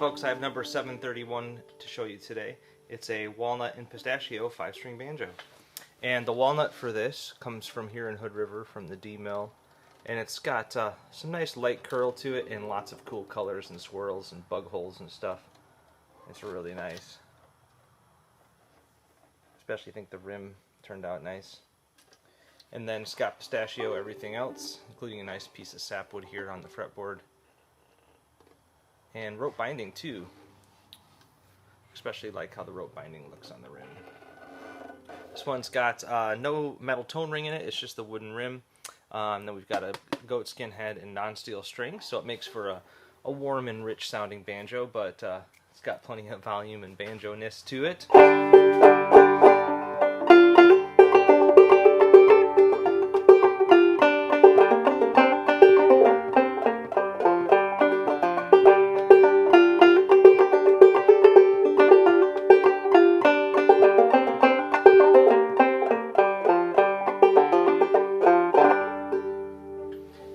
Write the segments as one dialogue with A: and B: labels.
A: folks, I have number 731 to show you today. It's a walnut and pistachio 5-string banjo. And the walnut for this comes from here in Hood River from the D mill. And it's got some nice light curl to it and lots of cool colors and swirls and bug holes and stuff. It's really nice. Especially think the rim turned out nice. And then it's got pistachio everything else, including a nice piece of sapwood here on the fretboard. And rope binding too. Especially like how the rope binding looks on the rim. This one's got no metal tone ring in it, it's just the wooden rim. Then we've got a goat skin head and non-steel strings, so it makes for a warm and rich sounding banjo, but it's got plenty of volume and banjo-ness to it.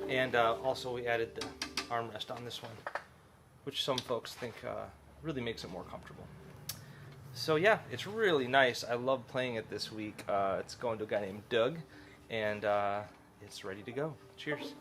A: And also we added the armrest on this one, which some folks think really makes it more comfortable. So yeah, it's really nice. I love playing it this week. It's going to a guy named Doug, and it's ready to go. Cheers.